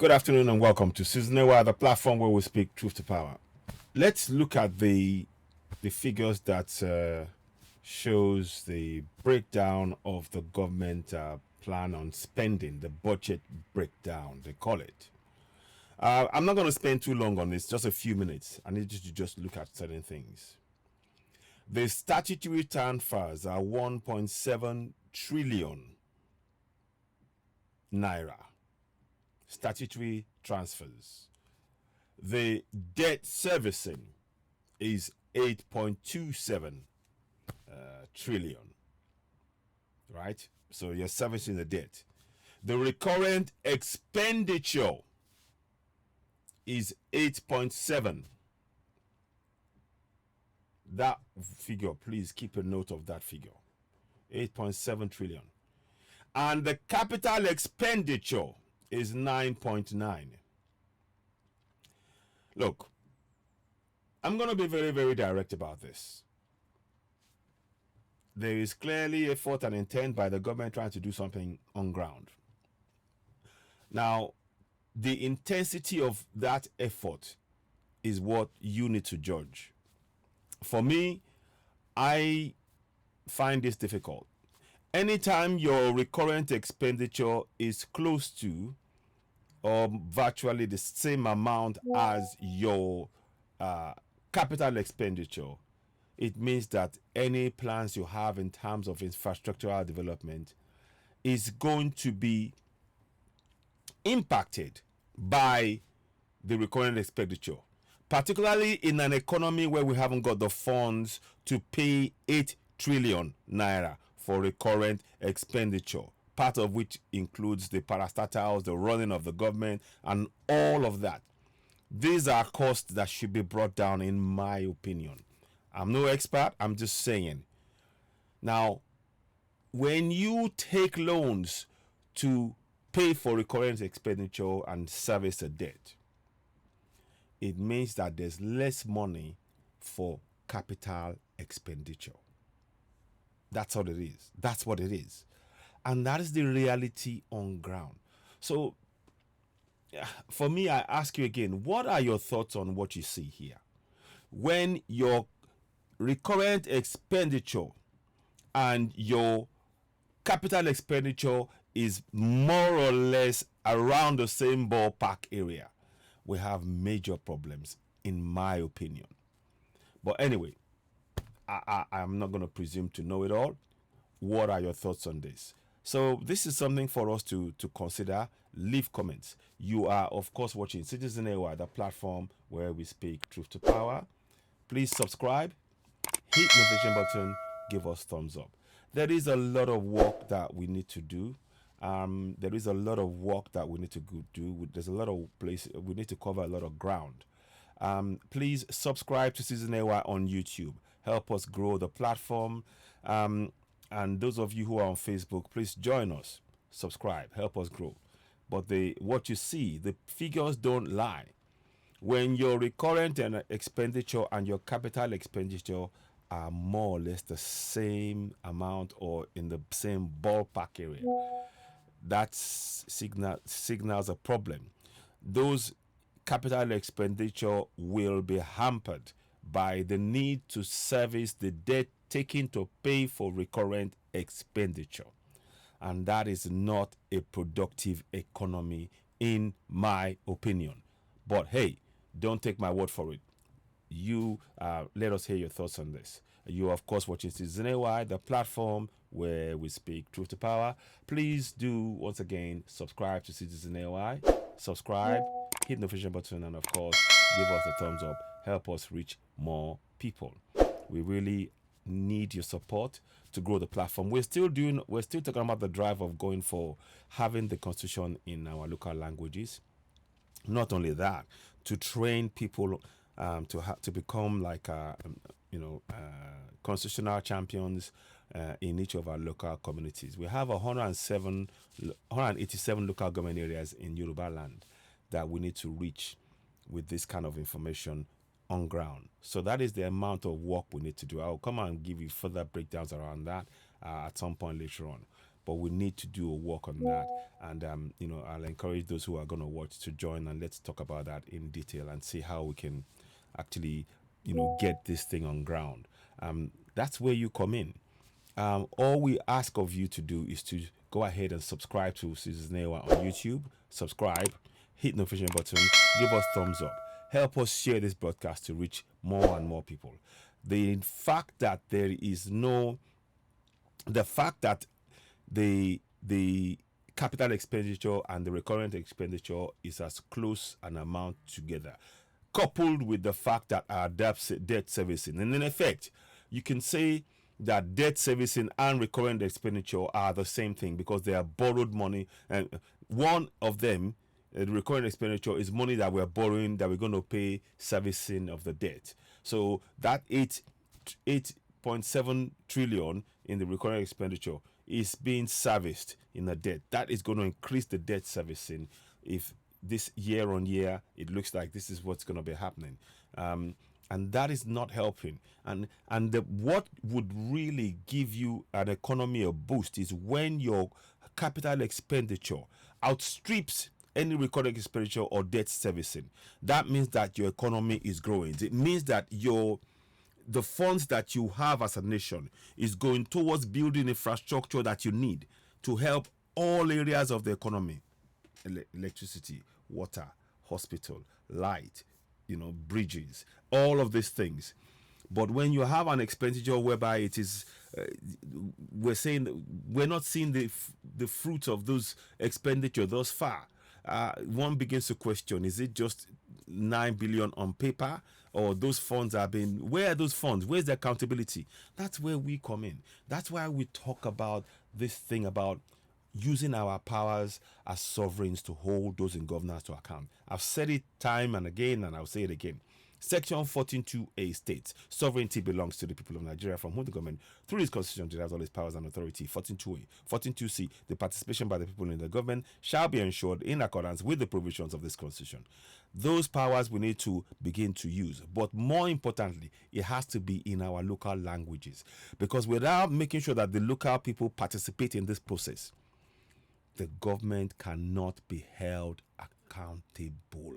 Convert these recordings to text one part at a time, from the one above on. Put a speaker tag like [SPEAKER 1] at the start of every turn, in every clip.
[SPEAKER 1] Good afternoon and welcome to Seasonal, the platform where we speak truth to power. Let's look at the figures that shows the breakdown of the government plan on spending, the budget breakdown, they call it. I'm not going to spend too long on this, just a few minutes. I need you to just look at certain things. The statutory transfers are 1.7 trillion naira. Statutory transfers. The debt servicing is 8.27 trillion, right? So you're servicing the debt. The recurrent expenditure is 8.7. That figure, please keep a note of that figure. 8.7 trillion. And the capital expenditure is 9.9. Look, I'm going to be very, very direct about this. There is clearly a thought and intent by the government trying to do something on ground. Now, the intensity of that effort is what you need to judge. For me, I find this difficult. Anytime your recurrent expenditure is close to or virtually the same amount as your capital expenditure, it means that any plans you have in terms of infrastructural development is going to be impacted by the recurrent expenditure, particularly in an economy where we haven't got the funds to pay 8 trillion naira for recurrent expenditure, part of which includes the parastatals, the running of the government, and all of that. These are costs that should be brought down, in my opinion. I'm no expert, I'm just saying. Now, when you take loans to pay for recurrent expenditure and service a debt, it means that there's less money for capital expenditure. That's what it is. That's what it is. And that is the reality on ground. So, for me, I ask you again, what are your thoughts on what you see here? When your recurrent expenditure and your capital expenditure is more or less around the same ballpark area, we have major problems, in my opinion. But anyway, I'm not going to presume to know it all. What are your thoughts on this? So this is something for us to consider. Leave comments. You are, of course, watching Citizen AY, the platform where we speak truth to power. Please subscribe, hit the notification button, give us thumbs up. There is a lot of work that we need to do. There is a lot of work that we need to do. There's a lot of places we need to cover, a lot of ground. Please subscribe to Season AY on YouTube. Help us grow the platform. And those of you who are on Facebook, please join us. Subscribe. Help us grow. But what you see, the figures don't lie. When your recurrent expenditure and your capital expenditure are more or less the same amount or in the same ballpark area, that signals a problem. Those capital expenditure will be hampered by the need to service the debt taken to pay for recurrent expenditure. And that is not a productive economy, in my opinion. But hey, don't take my word for it. You let us hear your thoughts on this. You are, of course, watching Citizen AY, the platform where we speak truth to power. Please do, once again, subscribe to Citizen AY. Subscribe, hit the notification button, and of course, give us a thumbs up. Help us reach more people. We really need your support to grow the platform. We're still talking about the drive of going for having the constitution in our local languages. Not only that, to train people to become like constitutional champions in each of our local communities. We have 187 local government areas in Yoruba land that we need to reach with this kind of information on ground. So that is the amount of work we need to do. I'll come and give you further breakdowns around that at some point later on. but we need to do a work on that. And I'll encourage those who are going to watch to join, and let's talk about that in detail and see how we can actually get this thing on ground. That's where you come in. All we ask of you to do is to go ahead and subscribe to Citizen Newa on YouTube. Subscribe, hit the notification button, give us thumbs up. Help us share this broadcast to reach more and more people. The fact that the fact that the capital expenditure and the recurrent expenditure is as close an amount together, coupled with the fact that our debt servicing, and in effect, you can say that debt servicing and recurrent expenditure are the same thing because they are borrowed money, and one of them, the recurrent expenditure, is money that we're borrowing that we're going to pay servicing of the debt. So that 8.7 trillion in the recurrent expenditure is being serviced in the debt. That is going to increase the debt servicing. If this year on year, it looks like this is what's going to be happening. And that is not helping. And what would really give you an economy a boost is when your capital expenditure outstrips any recurring expenditure or debt servicing. That means that your economy is growing. It means that the funds that you have as a nation is going towards building infrastructure that you need to help all areas of the economy: electricity, water, hospital, light, bridges, all of these things. But when you have an expenditure whereby it is, we're saying that we're not seeing the fruits of those expenditure thus far. One begins to question: is it just 9 billion on paper, or those funds are being? Where are those funds? Where's the accountability? That's where we come in. That's why we talk about this thing about using our powers as sovereigns to hold those in governance to account. I've said it time and again, and I'll say it again. Section 14.2a states sovereignty belongs to the people of Nigeria, from whom the government, through its constitution, derives all its powers and authority. 14.2a. 14.2c, the participation by the people in the government shall be ensured in accordance with the provisions of this constitution. Those powers we need to begin to use, but more importantly, it has to be in our local languages, because without making sure that the local people participate in this process, the government cannot be held accountable.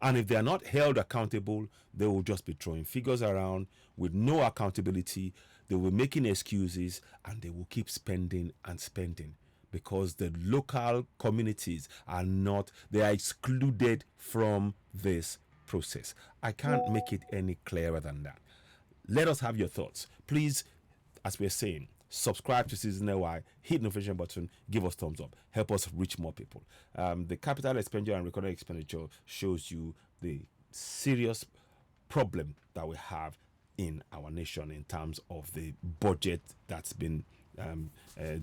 [SPEAKER 1] And if they are not held accountable, they will just be throwing figures around with no accountability. They will be making excuses, and they will keep spending and spending, because the local communities they are excluded from this process. I can't make it any clearer than that. Let us have your thoughts. Please, as we're saying, subscribe to Season NY, hit the notification button, give us thumbs up, help us reach more people. The capital expenditure and recurrent expenditure shows you the serious problem that we have in our nation in terms of the budget that's been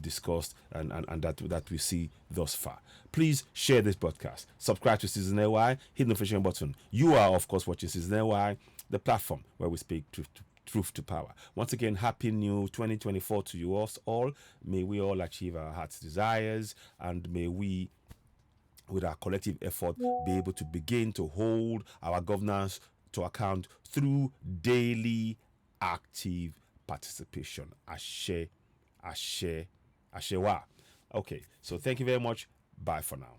[SPEAKER 1] discussed and that we see thus far. Please share this broadcast. Subscribe to Season NY, hit the notification button. You are, of course, watching Season NY, the platform where we speak truth to power. Once again, happy new 2024 to you all. May we all achieve our heart's desires, and may we, with our collective effort, be able to begin to hold our governance to account through daily active participation. Ashe, ashe, ashewa. Okay, so thank you very much. Bye for now.